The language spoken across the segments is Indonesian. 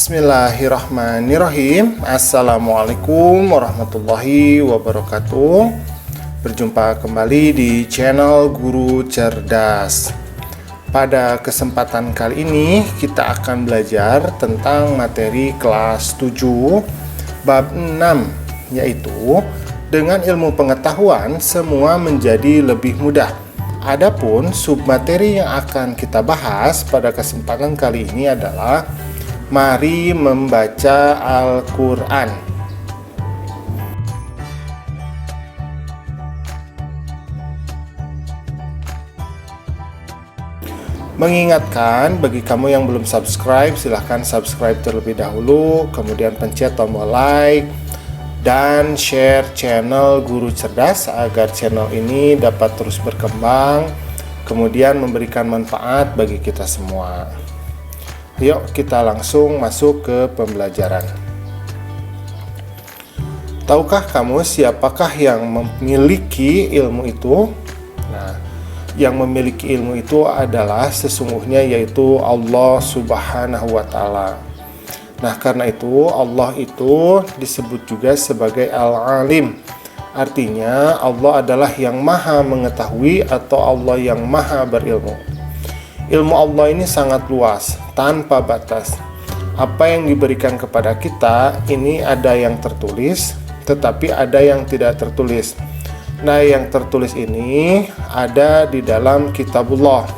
Bismillahirrahmanirrahim. Assalamualaikum warahmatullahi wabarakatuh. Berjumpa kembali di channel Guru Cerdas. Pada kesempatan kali ini kita akan belajar tentang materi kelas 7 bab 6, yaitu dengan ilmu pengetahuan semua menjadi lebih mudah. Adapun submateri yang akan kita bahas pada kesempatan kali ini adalah mari membaca Al-Quran. Mengingatkan bagi kamu yang belum subscribe, silahkan subscribe terlebih dahulu, kemudian pencet tombol like dan share channel Guru Cerdas agar channel ini dapat terus berkembang, kemudian memberikan manfaat bagi kita semua. Yuk kita langsung masuk ke pembelajaran. Tahukah kamu siapakah yang memiliki ilmu itu? Nah, yang memiliki ilmu itu adalah sesungguhnya yaitu Allah Subhanahu wa Ta'ala. Nah, karena itu Allah itu disebut juga sebagai Al-Alim. Artinya Allah adalah yang maha mengetahui atau Allah yang maha berilmu. Ilmu Allah ini sangat luas, tanpa batas. Apa yang diberikan kepada kita ini ada yang tertulis, tetapi ada yang tidak tertulis. Nah, yang tertulis ini ada di dalam kitabullah.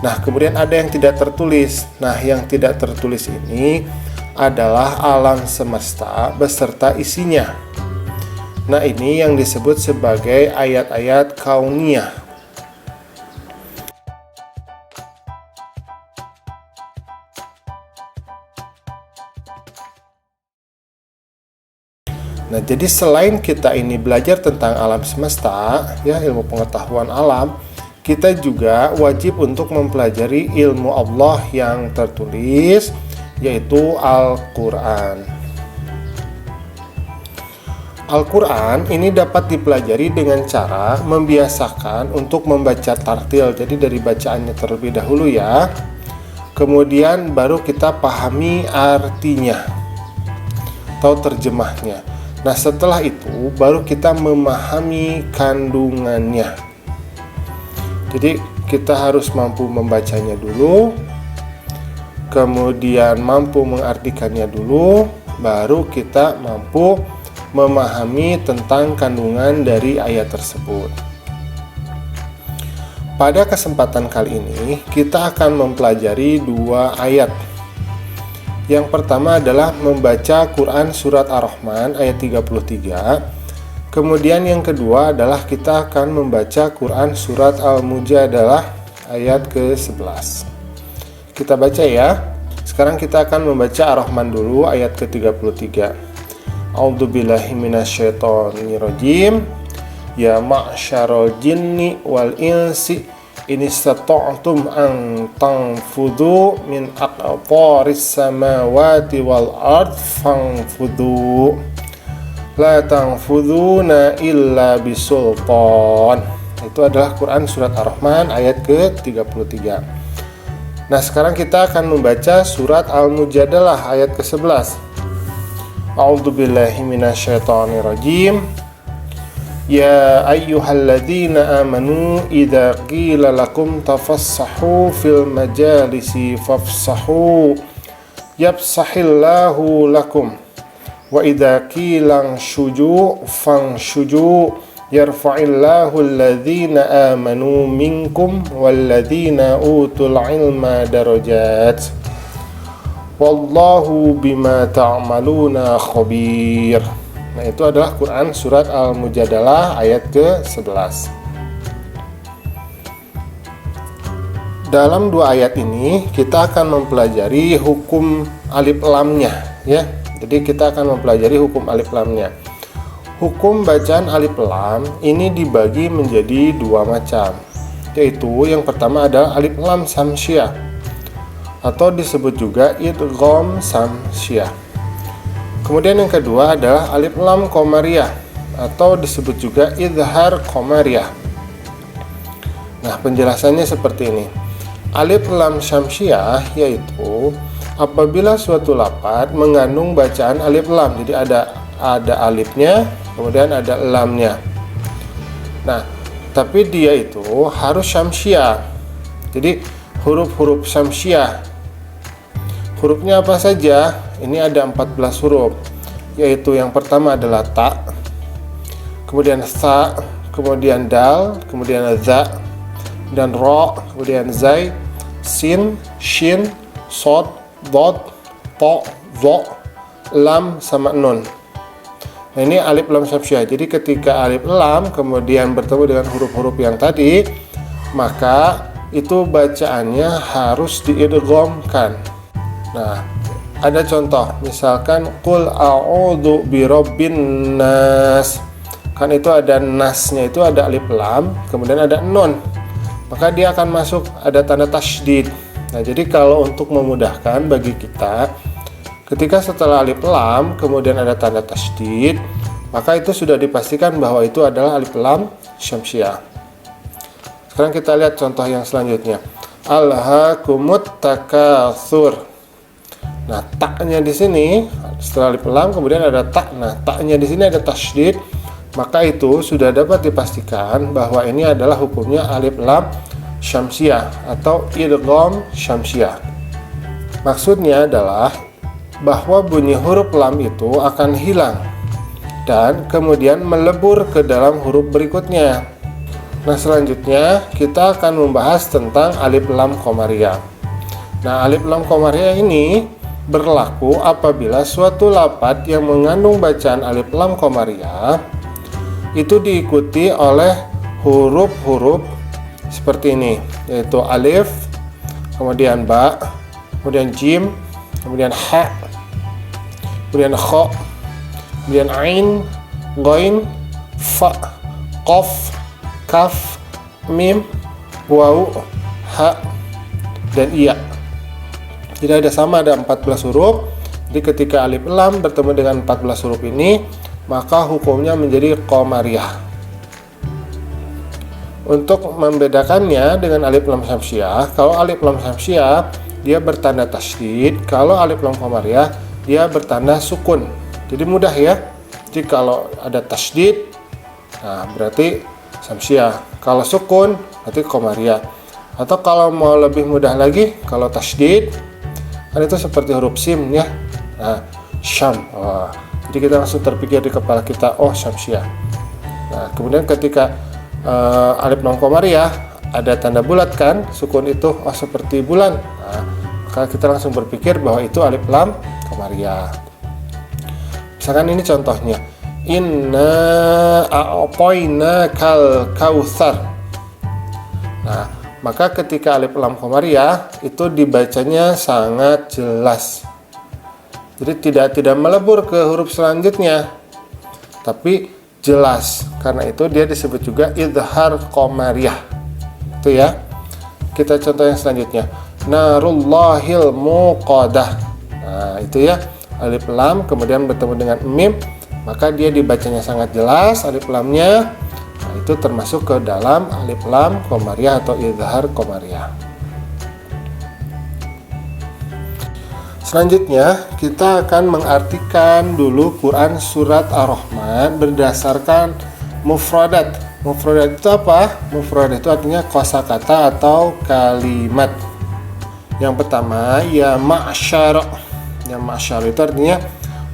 Nah, kemudian ada yang tidak tertulis. Nah, yang tidak tertulis ini adalah alam semesta beserta isinya. Nah, ini yang disebut sebagai ayat-ayat kauniyah. Nah, jadi selain kita ini belajar tentang alam semesta, ya, ilmu pengetahuan alam, kita juga wajib untuk mempelajari ilmu Allah yang tertulis, yaitu Al-Quran. Al-Quran ini dapat dipelajari dengan cara membiasakan untuk membaca tartil. Jadi dari bacaannya terlebih dahulu ya, kemudian baru kita pahami artinya atau terjemahnya. Nah, setelah itu baru kita memahami kandungannya. Jadi kita harus mampu membacanya dulu, kemudian mampu mengartikannya dulu, baru kita mampu memahami tentang kandungan dari ayat tersebut. Pada kesempatan kali ini kita akan mempelajari dua ayat. Yang pertama adalah membaca Quran Surat Ar-Rahman ayat 33. Kemudian yang kedua adalah kita akan membaca Quran Surat Al-Mujadalah ayat ke-11. Kita baca ya. Sekarang kita akan membaca Ar-Rahman dulu ayat ke-33. A'udzubillahi minasyaitonirrajim. Ya ma'syaral jinni wal insi in istata'tum an tanfudhu min aqtaris samawati wal ard fanfudhu la tanfudhuna illa bisultan. Itu adalah Quran Surat Ar-Rahman ayat ke-33. Nah, sekarang kita akan membaca surat Al-Mujadalah ayat ke-11. A'udzubillahi minasyaitonirrajim. Ya ayyuhalladzina amanu idza qila lakum tafassahu fil majalisi fafsahu yafsahillahu lakum wa idza qila shuju fanshuju yarfa'illahu alladhina amanu minkum walladhina utul ilma darajat wallahu bima ta'maluna khabir. Nah, itu adalah Quran Surat Al-Mujadalah ayat ke-11. Dalam dua ayat ini kita akan mempelajari hukum alif lamnya, ya. Jadi kita akan mempelajari hukum alif lamnya. Hukum bacaan alif lam ini dibagi menjadi dua macam, yaitu yang pertama adalah alif lam samsiah atau disebut juga idgham samsiah. Kemudian yang kedua adalah alif lam qamariyah atau disebut juga idhar qamariyah. Nah, penjelasannya seperti ini. Alif lam syamsiah yaitu apabila suatu lafaz mengandung bacaan alif lam. Jadi ada alifnya, kemudian ada lamnya. Nah, tapi dia itu harus syamsiah. Jadi huruf-huruf syamsiah. Hurufnya apa saja? Ini ada 14 huruf, yaitu yang pertama adalah ta, kemudian sa, kemudian dal, kemudian za, dan ro, kemudian zai, sin, shin, sod, dod, to, zo, lam, sama nun. Nah, ini alif lam syamsiah. Jadi ketika alif lam kemudian bertemu dengan huruf-huruf yang tadi, maka itu bacaannya harus diidghamkan. Nah, ada contoh, misalkan qul a'udzu birabbin nas. Kan itu ada nasnya, itu ada alif lam, kemudian ada nun. Maka dia akan masuk ada tanda tasydid. Nah, jadi kalau untuk memudahkan bagi kita, ketika setelah alif lam kemudian ada tanda tasydid, maka itu sudah dipastikan bahwa itu adalah alif lam syamsiah. Sekarang kita lihat contoh yang selanjutnya. Alhaakumut takatsur. Nah, taknya di sini setelah alif lam kemudian ada tak. Nah, taknya di sini ada tasydid, maka itu sudah dapat dipastikan bahwa ini adalah hukumnya alif lam syamsiah atau idgham syamsiah. Maksudnya adalah bahwa bunyi huruf lam itu akan hilang dan kemudian melebur ke dalam huruf berikutnya. Nah, selanjutnya kita akan membahas tentang alif lam qamariyah. Nah, alif lam qamariyah ini berlaku apabila suatu lafaz yang mengandung bacaan alif lam qamariyah itu diikuti oleh huruf-huruf seperti ini, yaitu alif, kemudian ba, kemudian jim, kemudian ha, kemudian kha, kemudian ain, ghain, fa, qaf, kaf, mim, waw, ha, dan iya. Jadi ada 14 huruf. Jadi ketika alif lam bertemu dengan 14 huruf ini, maka hukumnya menjadi qamariyah. Untuk membedakannya dengan alif lam syamsiah, kalau alif lam syamsiah dia bertanda tasydid, kalau alif lam qamariyah dia bertanda sukun. Jadi mudah ya. Jadi kalau ada tasydid, nah berarti syamsiah. Kalau sukun berarti qamariyah. Atau kalau mau lebih mudah lagi, kalau tasydid kan itu seperti huruf sim ya. Nah, syam. Oh, jadi kita langsung terpikir di kepala kita, oh syamsiah. Nah, kemudian ketika alif lam qamariyah ada tanda bulat kan, sukun itu oh seperti bulan. Nah, maka kita langsung berpikir bahwa itu alif lam qamariyah. Misalkan ini contohnya, inna a'tainakal kautsar. Nah, maka ketika alif lam qamariyah itu dibacanya sangat jelas. Jadi tidak melebur ke huruf selanjutnya, tapi jelas. Karena itu dia disebut juga idhar qamariyah. Itu ya. Kita contoh yang selanjutnya. Narullahil muqadah. Nah, itu ya. Alif lam kemudian bertemu dengan mim, maka dia dibacanya sangat jelas alif lamnya. Nah, itu termasuk ke dalam alif lam qamariyah atau idhar qamariyah. Selanjutnya kita akan mengartikan dulu Quran surat Ar-Rahman berdasarkan mufradat. Mufradat itu apa? Mufradat itu artinya kosakata atau kalimat. Yang pertama, ya ma'syar. Ya ma'syar itu artinya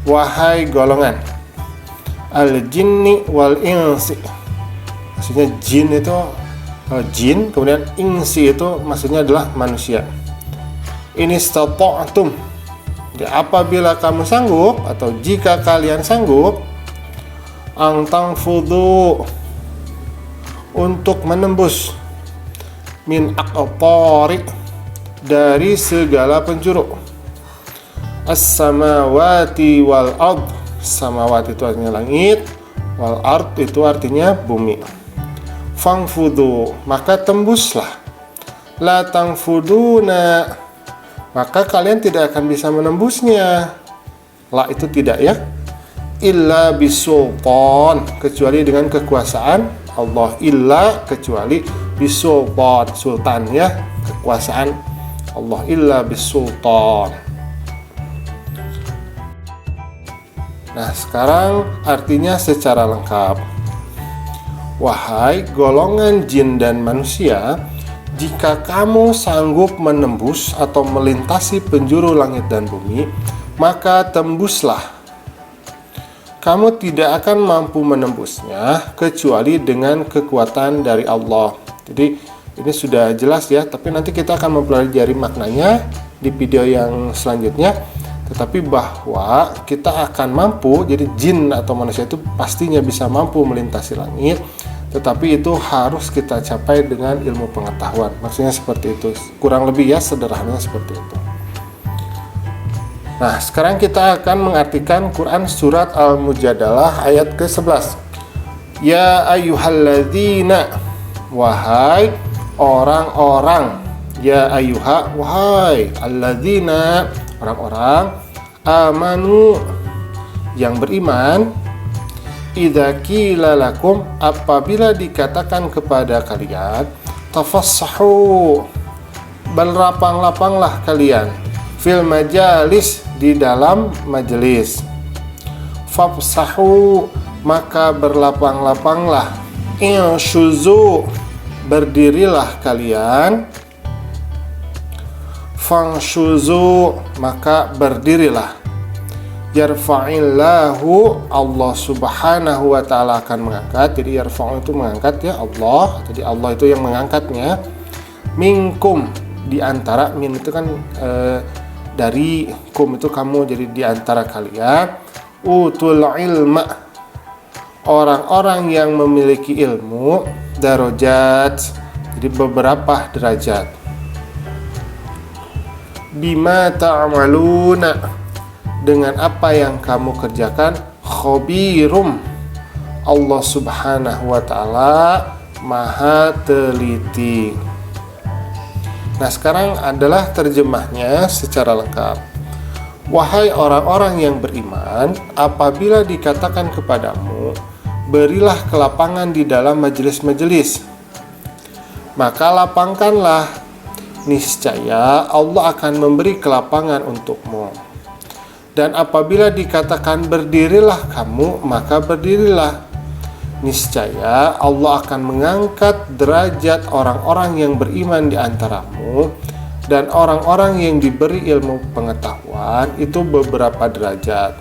wahai golongan. Al-jinni wal insi. Maksudnya jin itu jin, kemudian insi itu maksudnya adalah manusia. Ini istata'tum. Jadi apabila kamu sanggup atau jika kalian sanggup angtang fudu untuk menembus min aqtari dari segala penjuru as-samawati wal ard. Samawati itu artinya langit, wal ard itu artinya bumi. Fangfudu, maka tembuslah. La tangfuduna, maka kalian tidak akan bisa menembusnya. La itu tidak ya. Illa bisultan, kecuali dengan kekuasaan Allah. Illa kecuali bisultan, sultan ya, kekuasaan Allah. Illa bisultan. Nah, sekarang artinya secara lengkap. Wahai golongan jin dan manusia, jika kamu sanggup menembus atau melintasi penjuru langit dan bumi, maka tembuslah. Kamu tidak akan mampu menembusnya kecuali dengan kekuatan dari Allah. Jadi ini sudah jelas ya, tapi nanti kita akan mempelajari maknanya di video yang selanjutnya. Tetapi bahwa kita akan mampu, jadi jin atau manusia itu pastinya bisa mampu melintasi langit, tetapi itu harus kita capai dengan ilmu pengetahuan. Maksudnya seperti itu, kurang lebih ya, sederhananya seperti itu. Nah, sekarang kita akan mengartikan Quran surat Al-Mujadalah ayat ke-11. Ya ayyuhalladzina, wahai orang-orang. Ya ayyuha, wahai alladzina, orang-orang. Amanu, yang beriman. Idza qila lakum, apabila dikatakan kepada kalian, tafassahu, berlapang-lapanglah kalian, fil majalis, di dalam majelis. Fafsahu, maka berlapang-lapanglah. Inshuzu, berdirilah kalian. Fanshuzu, maka berdirilah. Yarfa'illahu, Allah subhanahu wa ta'ala akan mengangkat. Jadi yarfa'u itu mengangkat ya, Allah. Jadi Allah itu yang mengangkatnya. Minkum, di antara, min itu kan dari, kum itu kamu, jadi di antara kalian. Utul ilma, orang-orang yang memiliki ilmu. Darajat, jadi beberapa derajat. Bima ta'maluna, dengan apa yang kamu kerjakan. Khobirum, Allah subhanahu wa ta'ala maha teliti. Nah, sekarang adalah terjemahnya secara lengkap. Wahai orang-orang yang beriman, apabila dikatakan kepadamu, berilah kelapangan di dalam majelis-majelis, maka lapangkanlah. Niscaya Allah akan memberi kelapangan untukmu. Dan apabila dikatakan berdirilah kamu, maka berdirilah. Niscaya Allah akan mengangkat derajat orang-orang yang beriman di antaramu, dan orang-orang yang diberi ilmu pengetahuan itu beberapa derajat.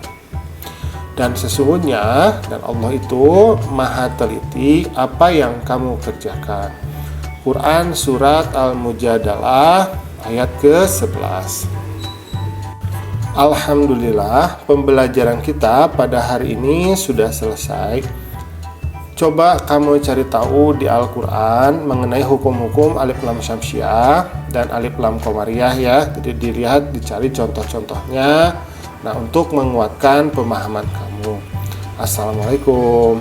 Dan sesungguhnya, dan Allah itu maha teliti apa yang kamu kerjakan. Quran surat Al-Mujadalah ayat ke-11. Alhamdulillah, pembelajaran kita pada hari ini sudah selesai. Coba kamu cari tahu di Al-Quran mengenai hukum-hukum alif lam syamsiah dan alif lam qamariyah ya. Jadi dilihat, dicari contoh-contohnya. Nah, untuk menguatkan pemahaman kamu. Assalamualaikum.